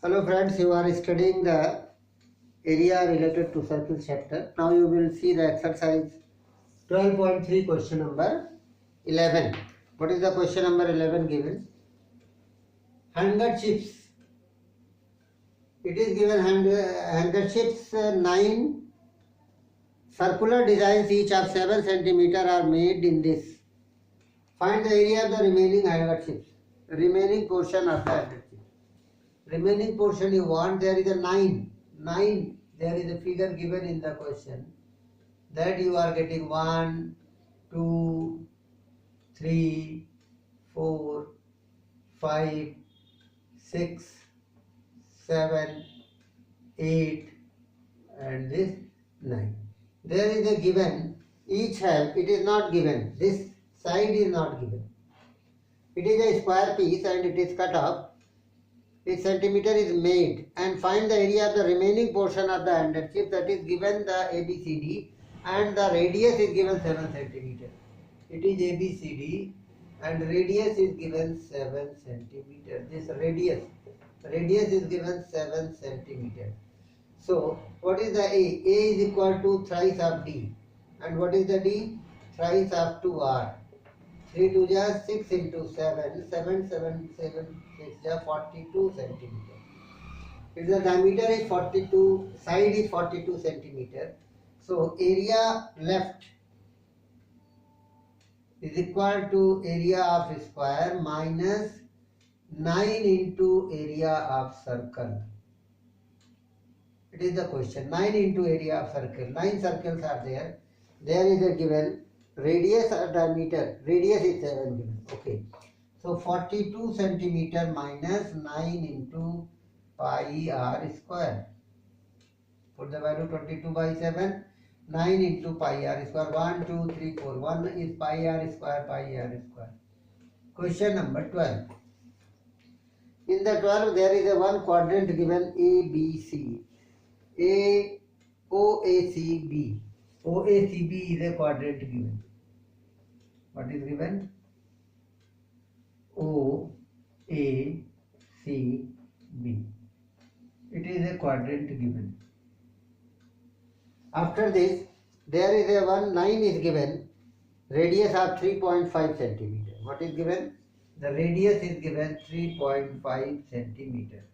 Hello friends, you are studying the area related to circle chapter. Now you will see the exercise 12.3 question number 11. What is the question number 11 given? Handkerchiefs. It is given handkerchiefs 9 circular designs each of 7 centimeter are made in this. Find the area of the remaining handkerchiefs. Remaining portion of the handkerchief. Remaining portion you want, there is a 9. There is a figure given in the question. That you are getting 1, 2, 3, 4, 5, 6, 7, 8 and this 9. There is a given, each have, it is not given, this side is not given. It is a square piece and it is cut off. A centimeter is made and find the area of the remaining portion of the handkerchief, that is given the ABCD and the radius is given 7 centimeter. It is ABCD and radius is given 7 centimeter. This radius is given 7 centimeter. So what is the A? A is equal to thrice of D. And what is the D? Thrice of 2R. 3 to just 6 into 7, 7, 7, 7, 6 just 42 centimeter. If the diameter is 42, side is 42 centimeter. So area left is equal to area of square minus 9 into area of circle. It is the question. 9 into area of circle. 9 circles are there. There is a given radius or diameter. Radius is 7 given. Okay. So 42 centimeter minus 9 into pi r square. Put the value 22 by 7. 9 into pi r square. 1, 2, 3, 4. 1 is pi r square, pi r square. Question number 12. In the 12 there is a one quadrant given A, B, C. A, O, A, C, B. O, A, C, B is a quadrant given. What is given? O, A, C, B. It is a quadrant given. After this, there is a one line is given, radius of 3.5 centimeter. What is given? The radius is given 3.5 centimeter.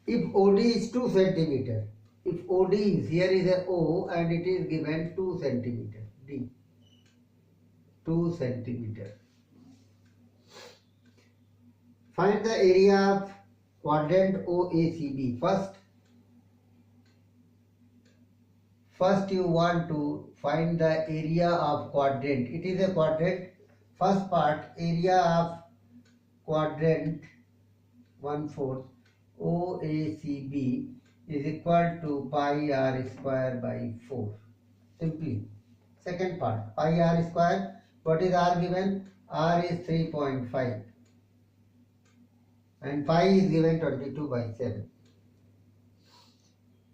If OD is 2 centimeter, if OD is, here is a O and it is given 2 centimeter, D, 2 centimeter. Find the area of quadrant OACB. First you want to find the area of quadrant. It is a quadrant. First part, area of quadrant 1/4 OACB is equal to pi r square by 4. Simply. Second part, pi r square. What is r given? R is 3.5 and pi is given 22 by 7.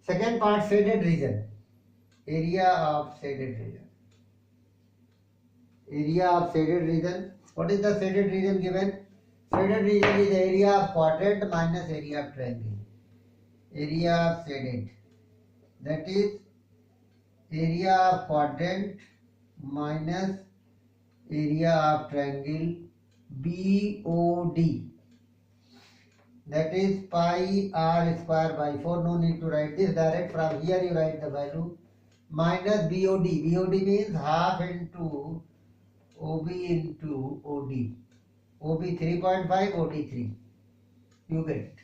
Second part, shaded region. Area of shaded region. Area of shaded region. What is the shaded region given? Shaded region is area of quadrant minus area of triangle. Area of shaded. That is area of quadrant minus area of triangle BOD. That is pi r square by 4. No need to write this. Direct from here you write the value. Minus BOD. BOD means half into OB into OD. OB 3.5, OD 3. You get it.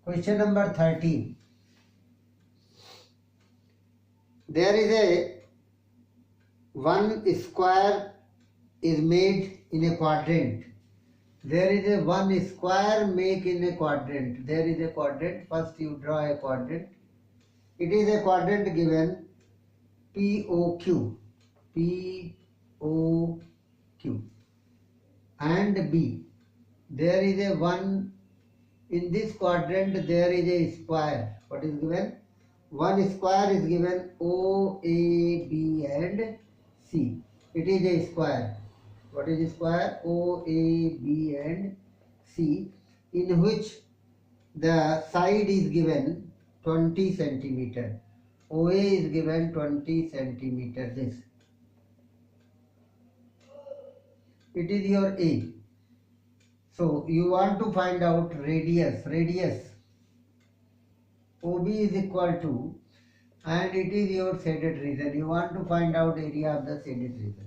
Question number 13. There is a one square is made in a quadrant. There is a one square make in a quadrant. There is a quadrant. First you draw a quadrant. It is a quadrant given POQ. POQ. And B. There is a one, in this quadrant there is a square. What is given? One square is given O, A, B and C. It is a square. What is square? O, A, B and C, in which the side is given 20 centimeter. OA is given 20 centimeter. This. It is your A. So you want to find out radius. Radius OB is equal to, and it is your shaded region. You want to find out area of the shaded region.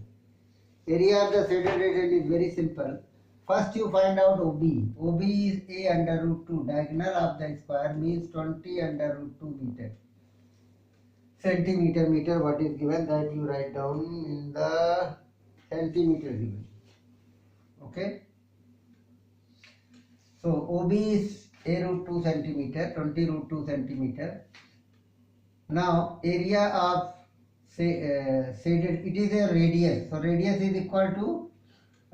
Area of the shaded region is very simple. First you find out OB. OB is A under root 2. Diagonal of the square means 20 under root 2 meter. Centimeter, meter, what is given, that you write down in the centimeter given. Okay. So OB is A root 2 centimeter, 20 root 2 centimeter. Now area of shaded, it is a radius. So radius is equal to,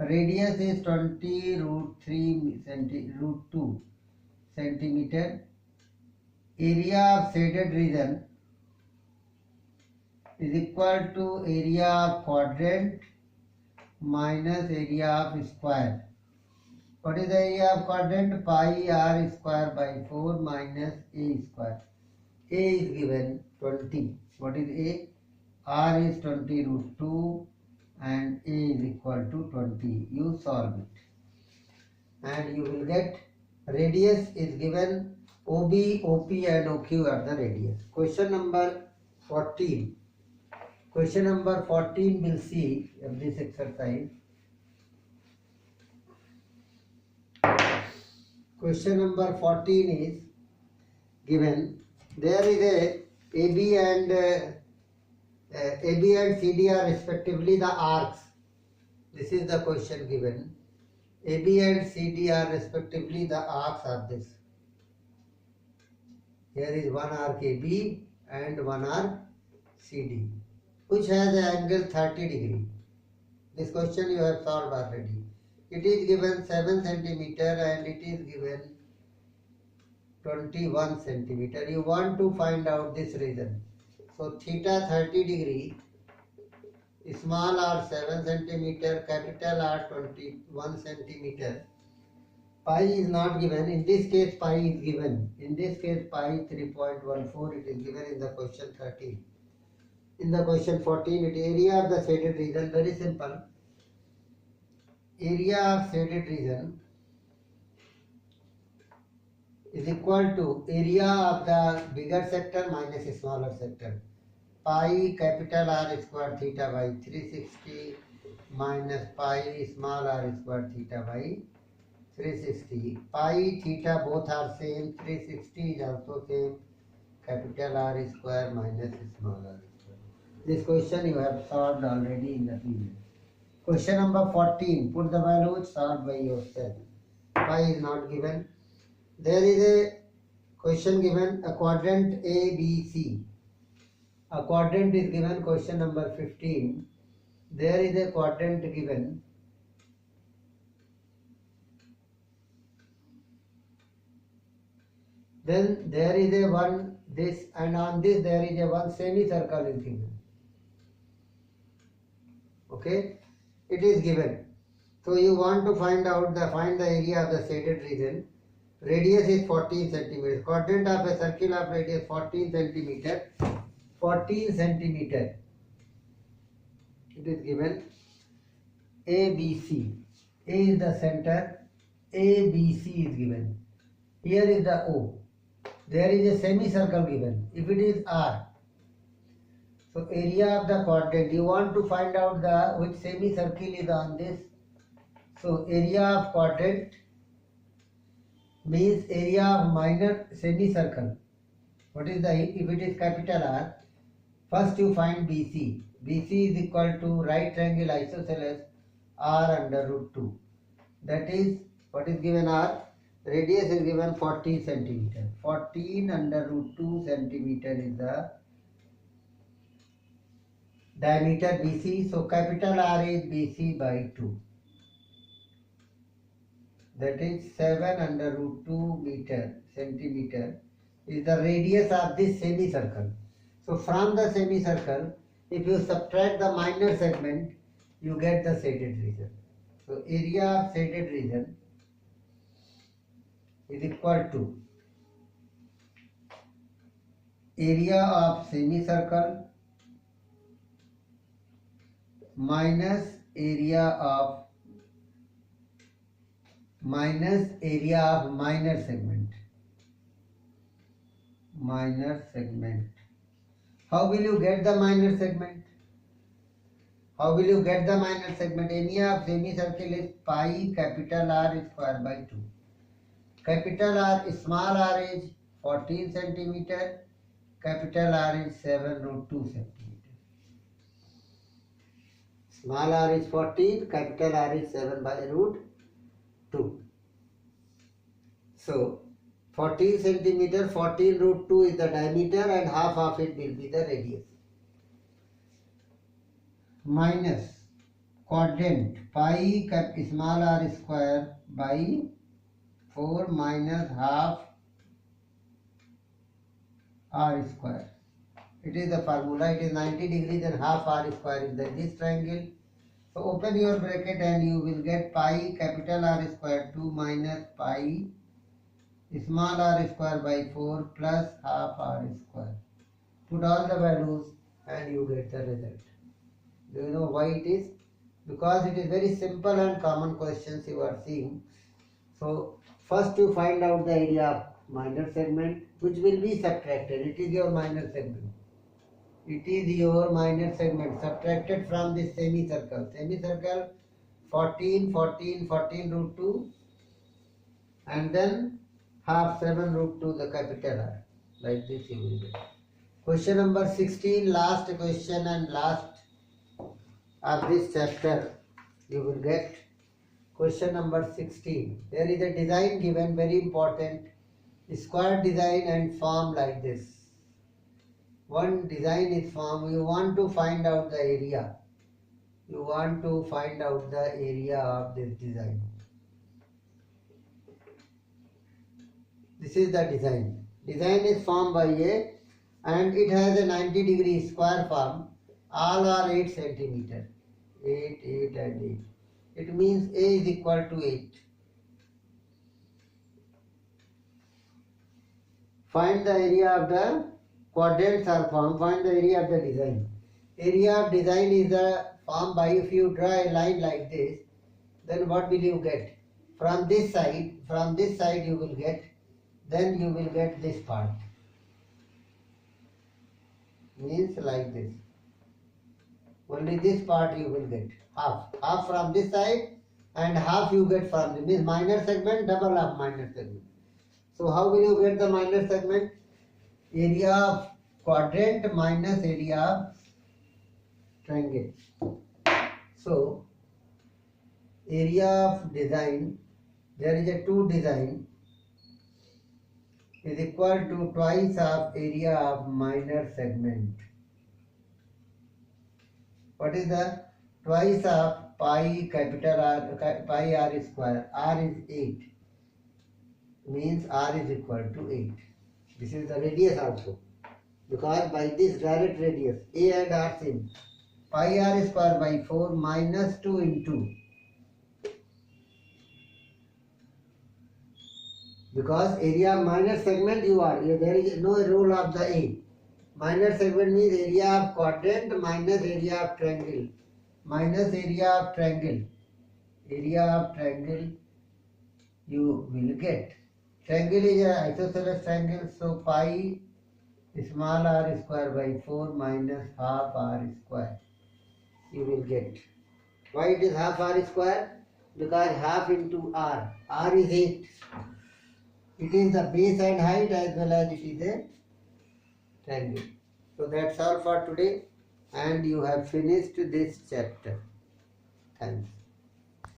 radius is 20 root 3 root 2 centimeter. Area of shaded region is equal to area of quadrant minus area of square. What is the area of quadrant? Pi r square by 4 minus a square. A is given 20. What is A? R is 20 root 2 and A is equal to 20. You solve it. And you will get radius is given. OB, OP and OQ are the radius. Question number 14. Question number 14 will see of this exercise. Question number 14 is given. There is a AB and CD are respectively the arcs. This is the question given. AB and CD are respectively the arcs of this. Here is one arc AB and one arc CD, which has an angle 30 degree. This question you have solved already. It is given 7 centimeter and it is given 21 centimeter. You want to find out this region. So theta 30 degree, small r 7 centimeter, capital R 21 centimeter. Pi is not given. In this case pi is given. In this case pi 3.14, it is given in the question 13. In the question 14, it area of the shaded region, very simple. Area of shaded region is equal to area of the bigger sector minus smaller sector. Pi capital R square theta by 360 minus pi small r square theta by 360. Pi theta both are same. 360 is also same. Capital R square minus small r square. This question you have solved already in the previous. Question number 14. Put the values, solve by yourself. Pi is not given. There is a question given, a quadrant A, B, C. A quadrant is given, question number 15. There is a quadrant given. Then there is a one, this, and on this there is a one semicircle is given. Okay, it is given. So you want to find the area of the shaded region. Radius is 14 centimeters. Quadrant of a circle of radius 14 centimeter. 14 centimeter. It is given. ABC. A is the center. ABC is given. Here is the O. There is a semicircle given. If it is R. So area of the quadrant. You want to find out which semicircle is on this. So area of quadrant means area of minor semicircle. What is if it is capital R, first you find BC. BC is equal to right triangle isosceles R under root 2. That is, what is given R? Radius is given 14 centimeter. 14 under root 2 centimeter is the diameter BC. So capital R is BC by 2. That is 7 under root 2 centimeter is the radius of this semicircle. So from the semicircle, if you subtract the minor segment, you get the shaded region. So area of shaded region is equal to area of semicircle minus area of minor segment. Minor segment. How will you get the minor segment? How will you get the minor segment? Area of semicircle is pi capital R square by 2. Capital R, small r is 14 centimeter. Capital R is 7 root 2 centimeter. Small r is 14, capital R is 7 by root 2. So 14 centimeter, 14 root 2 is the diameter and half of it will be the radius. Minus quadrant pi small r square by 4 minus half r square. It is the formula. It is 90 degrees and half r square is this triangle. So open your bracket and you will get pi capital R square 2 minus pi small r square by 4 plus half r square. Put all the values and you get the result. Do you know why it is? Because it is very simple and common questions you are seeing. So first you find out the area of minor segment which will be subtracted. It is your minor segment. It is your minor segment subtracted from this semicircle. Semicircle 14, 14, 14 root 2 and then half 7 root 2 the capital R. Like this you will get. Question number 16, last question and last of this chapter you will get. Question number 16. There is a design given, very important. Square design and form like this. One design is formed. You want to find out the area. You want to find out the area of this design. This is the design. Design is formed by A and it has a 90 degree square form. All are 8 centimeter. 8, 8 and 8. It means A is equal to 8. Find the area of the quadrants are formed. Find the area of the design. Area of design is the form by, if you draw a line like this, then what will you get? From this side you will get, then you will get this part. Means like this. Only this part you will get. Half. Half from this side and half you get from this. Means minor segment, double of minor segment. So how will you get the minor segment? Area of quadrant minus area of triangle. So area of design, there is a 2 design, is equal to twice of area of minor segment. What is the twice of pi capital R, pi r square? R is 8. Means R is equal to 8. This is the radius also. Because by this direct radius, A and R same. Pi r square by 4 minus 2 into. Because area of minor segment you are. There is no rule of the A. Minor segment means area of quadrant minus area of triangle. Minus area of triangle. Area of triangle you will get. Triangle is an isosceles triangle, so pi small r square by 4 minus half r square you will get. Why it is half r square? Because half into r. R is 8. It is the base and height as well as it is a triangle. So that's all for today and you have finished this chapter. Thanks.